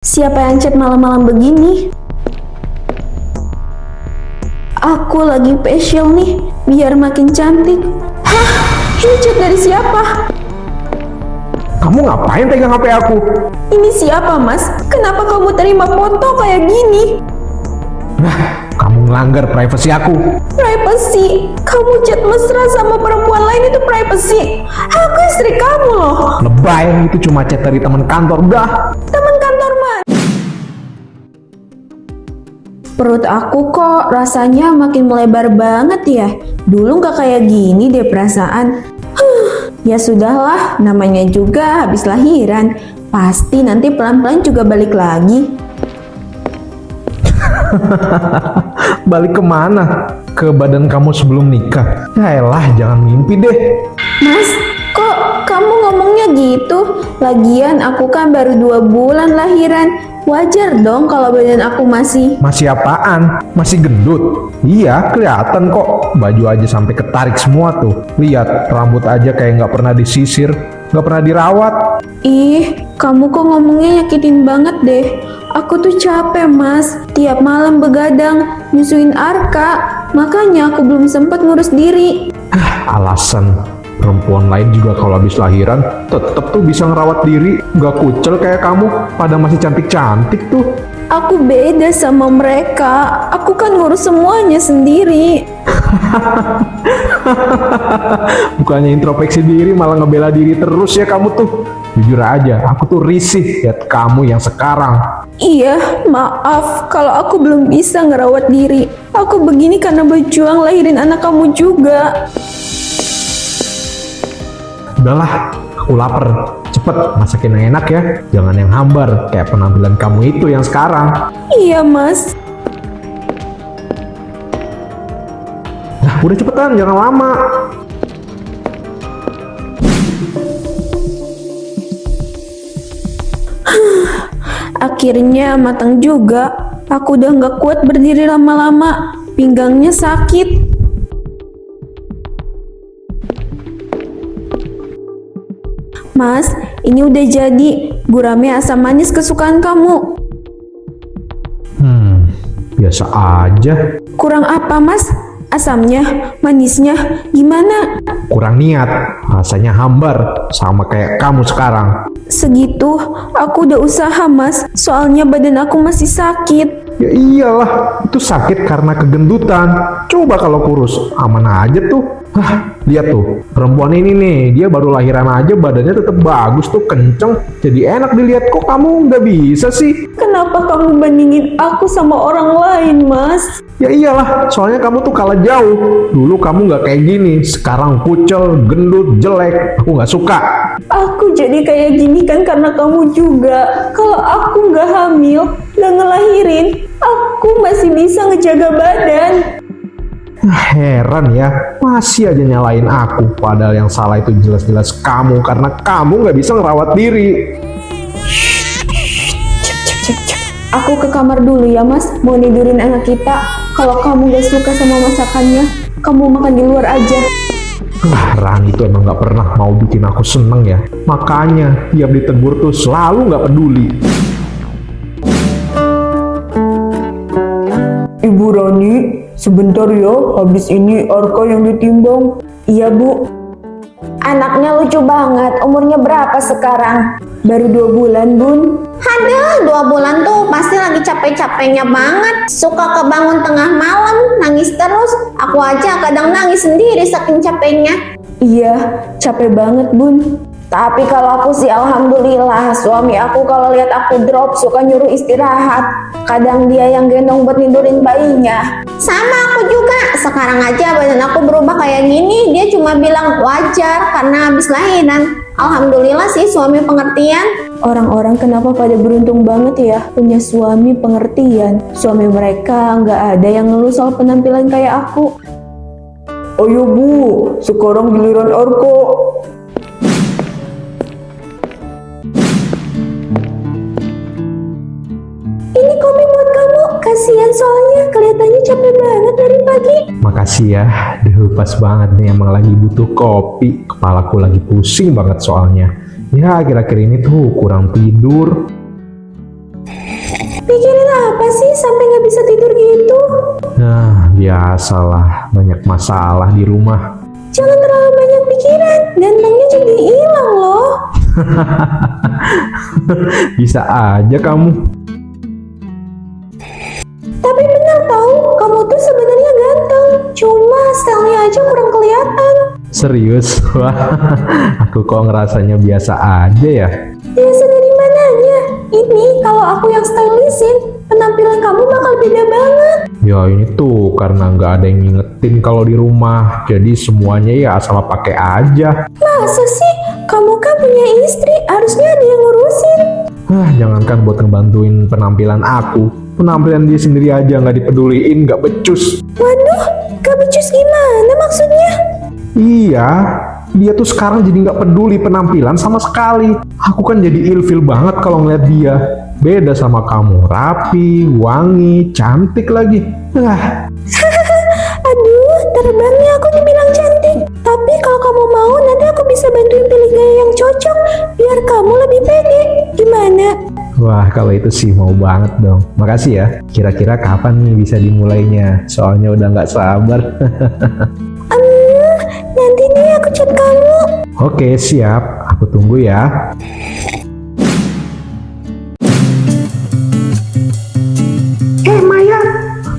Siapa yang chat malam-malam begini? Aku lagi facial nih, biar makin cantik. Hah? Ini chat dari siapa? Kamu ngapain pegang HP aku? Ini siapa, Mas? Kenapa kamu terima foto kayak gini? Nah, kamu melanggar privasi aku. Privacy? Kamu chat mesra sama perempuan lain itu privacy? Aku istri kamu loh. Lebay, itu cuma chat dari teman kantor. Udah. Teman kantor, Mas. Perut aku kok rasanya makin melebar banget ya. Dulu gak kayak gini deh perasaan. Ya sudahlah, namanya juga habis lahiran. Pasti nanti pelan-pelan juga balik lagi. Balik kemana? Ke badan kamu sebelum nikah? Ya elah, jangan mimpi deh. Mas, kok kamu ngomongnya gitu? Lagian aku kan baru 2 bulan lahiran. Wajar dong kalau badan aku masih... Masih apaan? Masih gendut? Iya, kelihatan kok. Baju aja sampai ketarik semua tuh. Lihat, rambut aja kayak nggak pernah disisir, nggak pernah dirawat. Ih, kamu kok ngomongnya nyakitin banget deh. Aku tuh capek, Mas. Tiap malam begadang, nyusuin Arka. Makanya aku belum sempat ngurus diri. Alasan. Perempuan lain juga kalau habis lahiran tetep tuh bisa ngerawat diri, nggak kucel kayak kamu, pada masih cantik-cantik tuh. Aku beda sama mereka. Aku kan ngurus semuanya sendiri. Bukannya introspeksi diri malah ngebela diri terus ya kamu tuh. Jujur aja, aku tuh risih lihat kamu yang sekarang. Iya, maaf kalau aku belum bisa ngerawat diri. Aku begini karena berjuang lahirin anak kamu juga. Udahlah, aku lapar. Cepet masakin yang enak ya. Jangan yang hambar kayak penampilan kamu itu yang sekarang. Iya, Mas. Nah, udah cepetan, jangan lama. Akhirnya matang juga. Aku udah nggak kuat berdiri lama-lama. Pinggangnya sakit. Mas, ini udah jadi. Gurame asam manis kesukaan kamu. Biasa aja. Kurang apa, Mas? Asamnya, manisnya, gimana? Kurang niat, rasanya hambar, sama kayak kamu sekarang. Segitu, aku udah usaha, Mas. Soalnya badan aku masih sakit. Ya iyalah, itu sakit karena kegendutan. Coba kalau kurus, aman aja tuh. Hah, lihat tuh, perempuan ini nih, dia baru lahiran aja badannya tetap bagus tuh, kenceng. Jadi enak dilihat. Kok kamu nggak bisa sih? Kenapa kamu bandingin aku sama orang lain, Mas? Ya iyalah, soalnya kamu tuh kalah jauh. Dulu kamu nggak kayak gini, sekarang kucel, gendut, jelek. Aku nggak suka. Aku jadi kayak gini kan karena kamu juga. Kalau aku nggak hamil, nggak ngelahirin, aku masih bisa ngejaga badan. Heran ya, masih aja nyalain aku. Padahal yang salah itu jelas-jelas kamu, karena kamu nggak bisa ngerawat diri. Aku ke kamar dulu ya, Mas. Mau tidurin anak kita. Kalau kamu gak suka sama masakannya, kamu makan di luar aja. Rani itu emang nggak pernah mau bikin aku seneng ya. Makanya tiap ditegur tuh selalu nggak peduli. Ibu Rani, sebentar ya, habis ini Arka yang ditimbang. Iya, Bu. Anaknya lucu banget. Umurnya berapa sekarang? Baru 2 bulan, Bun. Aduh, 2 bulan tuh pasti lagi capek-capeknya banget. Suka kebangun tengah malam, nangis terus. Aku aja kadang nangis sendiri saking capeknya. Iya, capek banget, Bun. Tapi kalau aku sih alhamdulillah, suami aku kalau lihat aku drop suka nyuruh istirahat. Kadang dia yang gendong buat tidurin bayinya. Sama aku juga. Sekarang aja badan aku berubah kayak gini. Dia cuma bilang wajar karena habis lahiran. Alhamdulillah sih suami pengertian. Orang-orang kenapa pada beruntung banget ya punya suami pengertian. Suami mereka nggak ada yang ngeluh soal penampilan kayak aku. Ayo Bu, sekarang giliran Arka. Ini kopi buat kamu. Kasihan soalnya kelihatannya capek banget dari pagi. Makasih ya, pas banget nih, emang lagi butuh kopi. Kepalaku lagi pusing banget soalnya. Ya akhir-akhir ini tuh kurang tidur. Pikirin apa sih sampai nggak bisa tidur gitu? Nah, biasalah, banyak masalah di rumah. Jangan terlalu banyak pikiran, gantengnya jadi hilang loh. Bisa aja kamu. Tapi benar tahu, kamu tuh sebenarnya ganteng. Cuma stylenya aja kurang kelihatan. Serius? Wah, aku kok ngerasanya biasa aja ya. Biasa dari mananya? Ini kalau aku yang stylishin, penampilan kamu bakal beda banget. Ya ini tuh karena nggak ada yang ngingetin kalau di rumah. Jadi semuanya ya asal pakai aja. Masa sih? Kamu kan punya istri, harusnya ada yang ngurusin. Jangankan buat ngebantuin penampilan aku. Penampilan dia sendiri aja nggak dipeduliin, nggak becus. Waduh, gak becus gimana maksudnya? Iya, dia tuh sekarang jadi nggak peduli penampilan sama sekali. Aku kan jadi ilfil banget kalau ngeliat dia. Beda sama kamu, rapi, wangi, cantik lagi. Aduh, terbangnya aku dibilang cantik. Tapi kalau kamu mau, nanti aku bisa bantuin pilih gaya yang cocok biar kamu lebih pede. Gimana? Wah, kalau itu sih mau banget dong. Makasih ya. Kira-kira kapan nih bisa dimulainya? Soalnya udah nggak sabar. Nanti nih aku chat kamu. Oke, siap. Aku tunggu ya. Maya,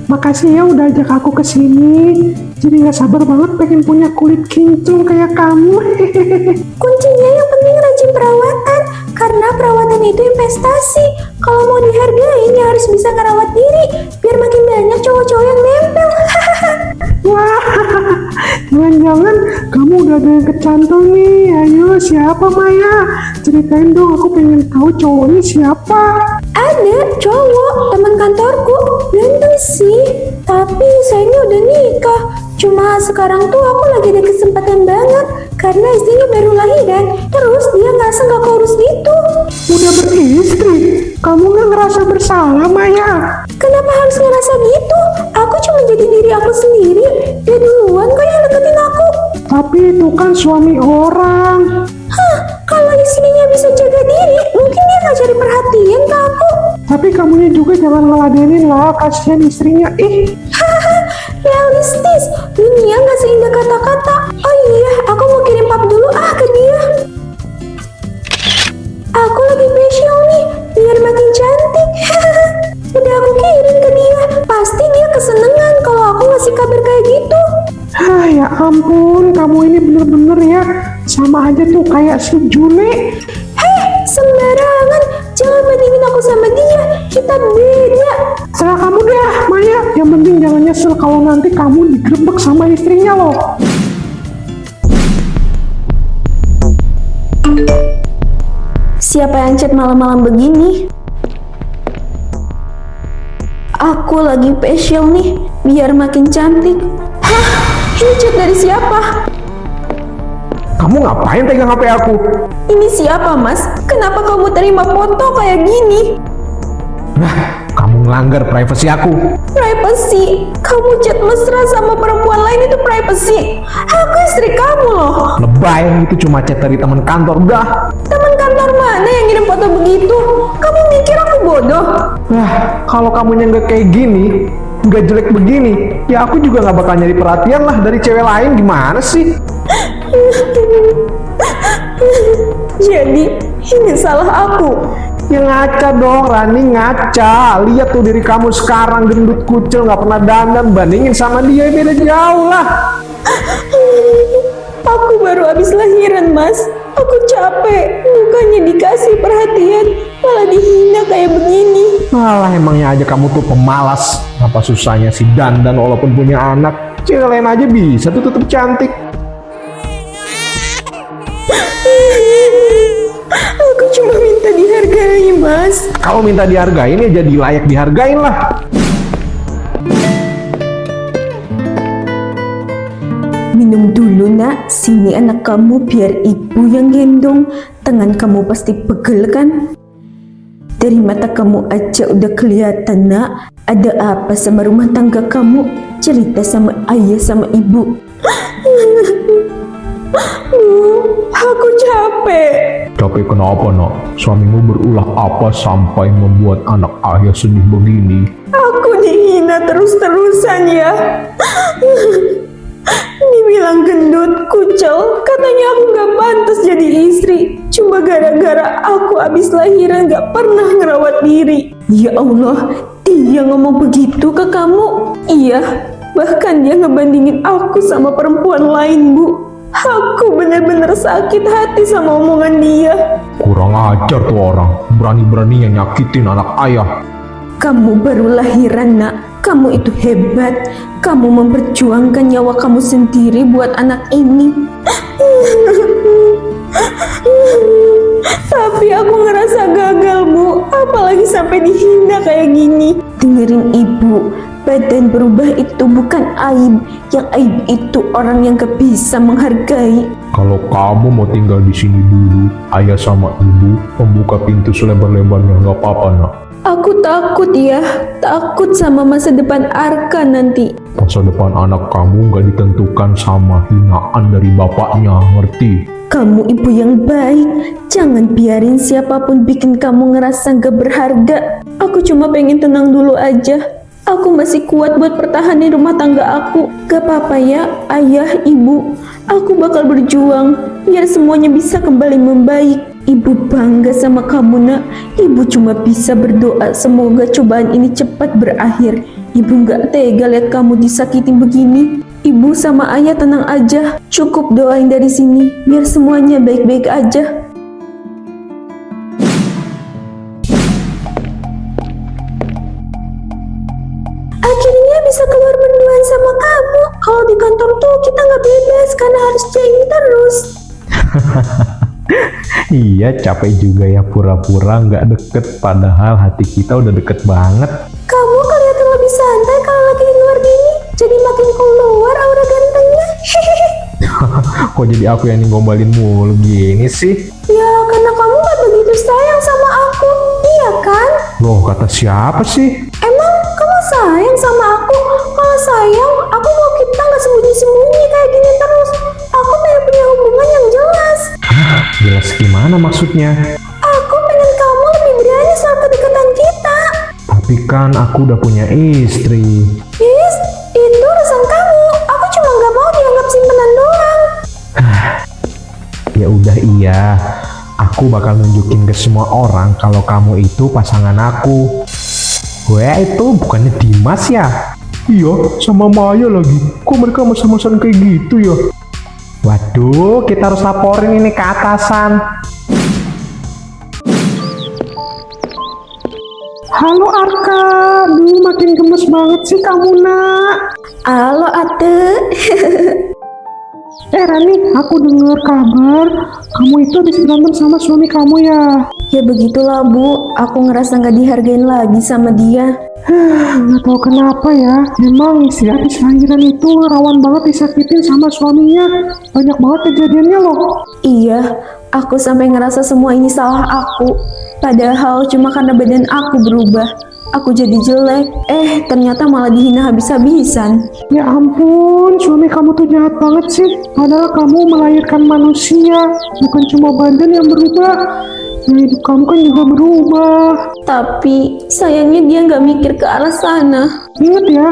makasih ya udah ajak aku ke sini. Jadi nggak sabar banget pengen punya kulit kinclong kayak kamu. Kuncinya yang penting rajin perawatan. Karena perawatan itu investasi. Kalau mau dihargain ya harus bisa ngerawat diri. Biar makin banyak cowok-cowok yang nempel. Wah, jangan-jangan kamu udah ada yang kecantol nih. Ayo, siapa Maya? Ceritain dong, aku pengen tahu cowoknya siapa. Ada cowok teman kantorku, ganteng sih. Tapi sayangnya udah nikah. Cuma sekarang tuh aku lagi ada kesempatan banget karena istrinya baru lahiran. Terus dia ngerasa nggak keurus gitu. Udah beristri, kamu nggak ngerasa bersalah Maya? Kenapa harus ngerasa gitu? Aku cuma jadi diri aku sendiri. Dia duluan kok yang deketin aku. Tapi itu kan suami orang. Kalau istrinya bisa jaga diri, mungkin dia nggak cari perhatian ke aku. Tapi kamunya juga jangan ngeladenin lah, kasihan istrinya. Realistis, dunia nggak seindah kata-kata. Oh iya, aku mau kirim pap dulu ke dia. Aku lagi facial nih, biar makin cantik. Udah aku kirim ke dia, pasti dia kesenengan kalau aku ngasih kabar kayak gitu. Ya ampun, kamu ini bener-bener ya sama aja tuh kayak si Jule. Sembarangan, jangan bandingin aku sama dia, kita beda. Serah kamu deh, Maya. Yang penting jangan nyesel kalau nanti kamu digerebek sama istrinya loh. Siapa yang chat malam-malam begini? Aku lagi facial nih, biar makin cantik. Ini chat dari siapa? Kamu ngapain pegang HP aku? Ini siapa, Mas? Kenapa kamu terima foto kayak gini? Kamu ngelanggar privasi aku. Privacy? Kamu chat mesra sama perempuan lain itu privacy? Aku istri kamu loh. Lebay, itu cuma chat dari teman kantor. Udah. Teman kantor mana yang ngirim foto begitu? Kamu mikir aku bodoh? Kalau kamunya nggak kayak gini, nggak jelek begini, ya aku juga nggak bakal nyari perhatian lah dari cewek lain. Gimana sih? Jadi, ini salah aku. Ya ngaca dong, Rani, ngaca. Lihat tuh diri kamu sekarang gendut kucel, nggak pernah dandan. Bandingin sama dia, beda jauh lah. Aku baru habis lahiran, Mas. Aku capek. Bukannya dikasih perhatian, malah dihina kayak begini. Malah emangnya aja kamu tuh pemalas. Apa susahnya sih dandan walaupun punya anak? Cewek lain aja bisa tuh tetap cantik. Aku cuma minta dihargai, Mas. Kalau minta dihargain ya jadi layak dihargain lah. Minum dulu, Nak. Sini anak kamu biar ibu yang gendong. Tangan kamu pasti pegel kan? Dari mata kamu aja udah kelihatan, Nak. Ada apa sama rumah tangga kamu? Cerita sama ayah sama ibu. Aku capek. Capek kenapa, nak? Suamimu berulah apa sampai membuat anak ayah sedih begini? Aku dihina terus-terusan ya. Dibilang gendut, kucel, katanya aku gak pantas jadi istri. Cuma gara-gara aku abis lahiran gak pernah ngerawat diri. Ya Allah, dia ngomong begitu ke kamu? Iya, bahkan dia ngebandingin aku sama perempuan lain, Bu. Aku bener-bener sakit hati sama omongan dia. Kurang ajar tuh orang, berani-beraninya nyakitin anak ayah. Kamu baru lahiran, nak. Kamu itu hebat. Kamu memperjuangkan nyawa kamu sendiri buat anak ini. Tapi aku ngerasa gagal, Bu. Apalagi sampai dihina kayak gini. Dengerin ibu, badan berubah itu bukan aib. Yang aib itu orang yang gak bisa menghargai. Kalau kamu mau tinggal di sini dulu, ayah sama ibu membuka pintu selebar-lebarnya, nggak apa-apa, nak. Aku takut ya, takut sama masa depan Arka nanti. Masa depan anak kamu nggak ditentukan sama hinaan dari bapaknya, ngerti? Kamu ibu yang baik, jangan biarin siapapun bikin kamu ngerasa gak berharga. Aku cuma pengen tenang dulu aja. Aku masih kuat buat pertahanin rumah tangga aku. Gak apa-apa ya, ayah, ibu. Aku bakal berjuang biar semuanya bisa kembali membaik. Ibu bangga sama kamu, nak. Ibu cuma bisa berdoa semoga cobaan ini cepat berakhir. Ibu gak tega lihat kamu disakitin begini. Ibu sama ayah tenang aja. Cukup doain dari sini biar semuanya baik-baik aja. Akhirnya bisa keluar berduaan sama kamu. Kalau di kantor tuh kita nggak bebas karena harus cengin terus. Iya, capek juga ya pura-pura nggak deket, padahal hati kita udah deket banget. Kamu kelihatan lebih santai kalau lagi di luar gini. Jadi makin keluar aura gantengnya. Kok jadi aku yang ngombalin mulu gini sih? Ya karena kamu gak begitu sayang sama aku, iya kan? Loh, kata siapa sih? Emang kamu sayang sama aku? Kalau sayang, aku mau kita gak sembunyi-sembunyi kayak gini terus. Aku pengen punya hubungan yang jelas. Jelas gimana maksudnya? Aku pengen kamu lebih berani soal kedekatan kita. Tapi kan aku udah punya istri. Yes, itu urusan kamu. Aku cuma gak mau dianggap simpenan doang. Ya udah, iya. Aku bakal nunjukin ke semua orang kalau kamu itu pasangan aku. Wah, itu bukannya Dimas ya? Iya, sama Maya lagi. Kok mereka mas-masan kayak gitu ya? Waduh, kita harus laporin ini ke atasan. Halo Arka, duh makin gemes banget sih kamu, nak. Halo Ate. Rani, aku dengar kabar kamu itu habis berantem sama suami kamu ya. Ya begitulah Bu, aku ngerasa gak dihargain lagi sama dia. Nggak tahu kenapa ya, memang istri habis lahiran itu rawan banget disakitin sama suaminya. Banyak banget kejadiannya loh. Iya, aku sampai ngerasa semua ini salah aku. Padahal cuma karena badan aku berubah. Aku jadi jelek, ternyata malah dihina habis-habisan. Ya ampun, suami kamu tuh jahat banget sih. Padahal kamu melahirkan manusia, bukan cuma badan yang berubah. Nah, hidup kamu kan juga berubah. Tapi sayangnya dia nggak mikir ke arah sana. Ingat ya,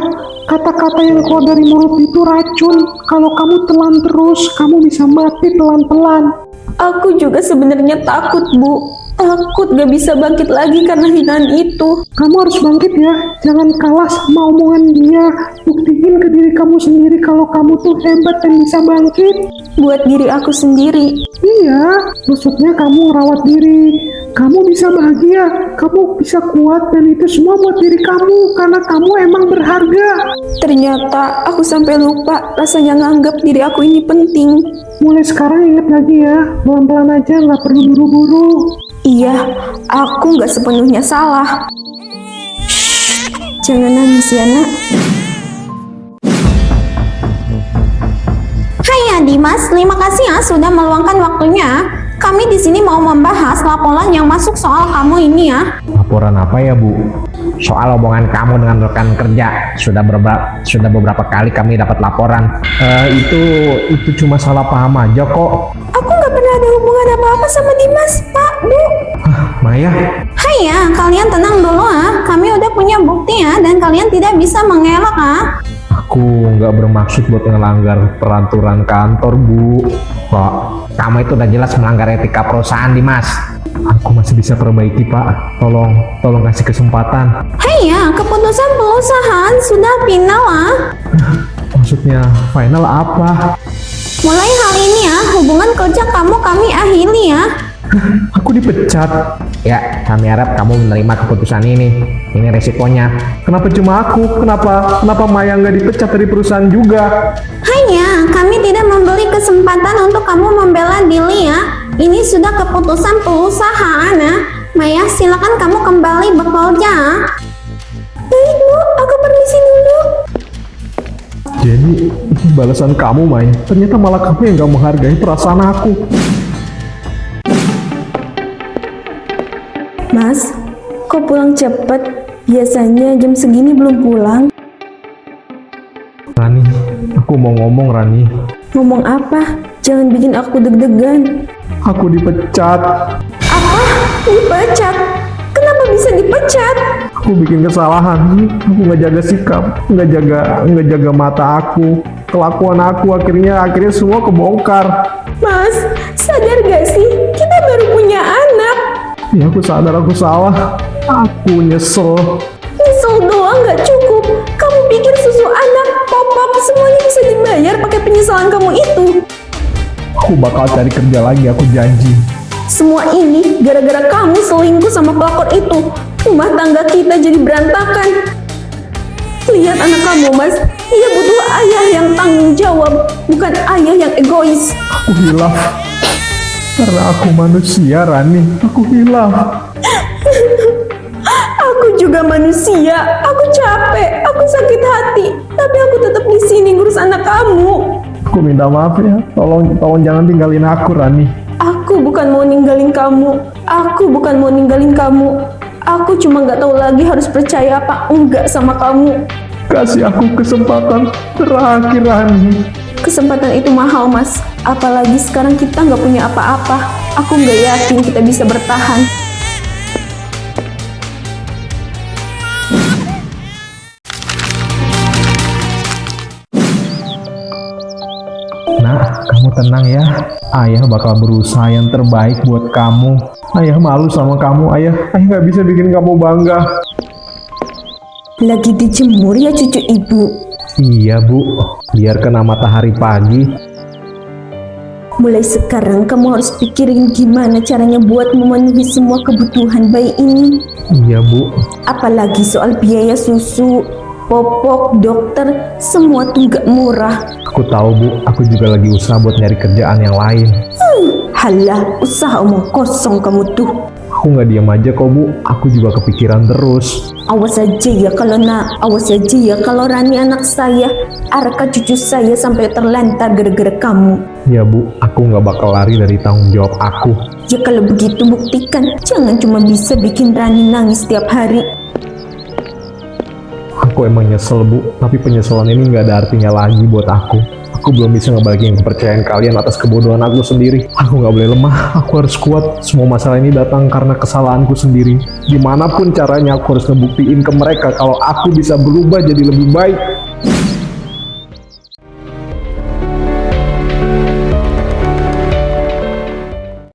kata-kata yang keluar dari mulut itu racun. Kalau kamu telan terus, kamu bisa mati pelan-pelan. Aku juga sebenarnya takut, Bu. Takut gak bisa bangkit lagi karena hinaan itu. Kamu harus bangkit ya, jangan kalah sama omongan dia. Buktiin ke diri kamu sendiri kalau kamu tuh hebat dan bisa bangkit. Buat diri aku sendiri. Iya, maksudnya kamu rawat diri. Kamu bisa bahagia, kamu bisa kuat, dan itu semua buat diri kamu karena kamu emang berharga. Ternyata aku sampai lupa rasanya nganggap diri aku ini penting. Mulai sekarang ingat lagi ya, pelan-pelan aja, nggak perlu buru-buru. Iya, aku nggak sepenuhnya salah. Shh, jangan nangis ya, Nak. Hai ya Dimas, terima kasih ya sudah meluangkan waktunya. Kami di sini mau membahas laporan yang masuk soal kamu ini ya. Laporan apa ya, Bu? Soal omongan kamu dengan rekan kerja. Sudah beberapa kali kami dapat laporan. Itu cuma salah paham aja kok. Aku nggak pernah ada hubungan apa-apa sama Dimas, Pak, Bu. Maya, Hai ya, kalian tenang dulu ah. Kami udah punya bukti ya, dan kalian tidak bisa mengelak ah. aku nggak bermaksud buat ngelanggar peraturan kantor, Bu. Kok kamu itu udah jelas melanggar etika perusahaan, Dimas. Aku masih bisa perbaiki, Pak. Tolong kasih kesempatan. Hai ya, keputusan perusahaan sudah final ah. Maksudnya final apa? Mulai hari ini ya, hubungan kerja kamu kami akhiri ya. Aku dipecat. Ya, kami harap kamu menerima keputusan ini. Ini resikonya. Kenapa cuma aku? Kenapa Maya nggak dipecat dari perusahaan juga? Hanya, kami tidak memberi kesempatan untuk kamu membela diri ya. Ini sudah keputusan perusahaan ya. Maya, silakan kamu kembali bekerja. Baik, Bu. Aku permisi dulu. Jadi, ini balasan kamu, Maya. Ternyata malah kamu yang nggak menghargai perasaan aku. Mas, kok pulang cepet? Biasanya jam segini belum pulang. Rani, aku mau ngomong, Rani. Ngomong apa? Jangan bikin aku deg-degan. Aku dipecat. Apa? Dipecat? Kenapa bisa dipecat? Aku bikin kesalahan. Aku nggak jaga sikap, nggak jaga mata aku. Kelakuan aku akhirnya semua kebongkar. Mas, sadar gak sih? Kita baru punya anak. Ya, aku sadar aku salah. Aku nyesel. Nyesel doang gak cukup. Kamu pikir susu anak, pop-pop, semuanya bisa dibayar pakai penyesalan kamu itu? Aku bakal cari kerja lagi, aku janji. Semua ini gara-gara kamu selingkuh sama pelakor itu. Rumah tangga kita jadi berantakan. Lihat anak kamu, Mas. Dia butuh ayah yang tanggung jawab, bukan ayah yang egois. Aku hilaf. Karena aku manusia, Rani. Aku hilaf. Aku juga manusia. Aku capek. Aku sakit hati. Tapi aku tetap di sini ngurus anak kamu. Aku minta maaf ya. Tolong jangan tinggalin aku, Rani. Aku bukan mau ninggalin kamu. Aku bukan mau ninggalin kamu. Aku cuma nggak tahu lagi harus percaya apa enggak sama kamu. Kasih aku kesempatan terakhir, Rani. Kesempatan itu mahal, Mas. Apalagi sekarang kita nggak punya apa-apa. Aku nggak yakin kita bisa bertahan. Nah, kamu tenang ya. Ayah bakal berusaha yang terbaik buat kamu. Ayah malu sama kamu, Ayah nggak bisa bikin kamu bangga. Lagi dijemur ya cucu ibu. Iya, Bu. Biar kena matahari pagi. Mulai sekarang kamu harus pikirin gimana caranya buat memenuhi semua kebutuhan bayi ini. Iya, Bu. Apalagi soal biaya susu, popok, dokter, semua tuh nggak murah. Aku tahu, Bu. Aku juga lagi usaha buat nyari kerjaan yang lain. Halah, usaha omong kosong kamu tuh. Aku nggak diam aja kok, Bu. Aku juga kepikiran terus. Awas aja ya kalau Rani anak saya, Arka cucu saya sampai terlantar gara-gara kamu. Ya, Bu. Aku nggak bakal lari dari tanggung jawab aku. Ya kalau begitu buktikan, jangan cuma bisa bikin Rani nangis setiap hari. Aku emang nyesel, Bu. Tapi penyesalan ini nggak ada artinya lagi buat aku. Aku belum bisa ngebalikin kepercayaan kalian atas kebodohan aku sendiri. Aku nggak boleh lemah, aku harus kuat. Semua masalah ini datang karena kesalahanku sendiri. Gimanapun caranya aku harus ngebuktiin ke mereka kalau aku bisa berubah jadi lebih baik.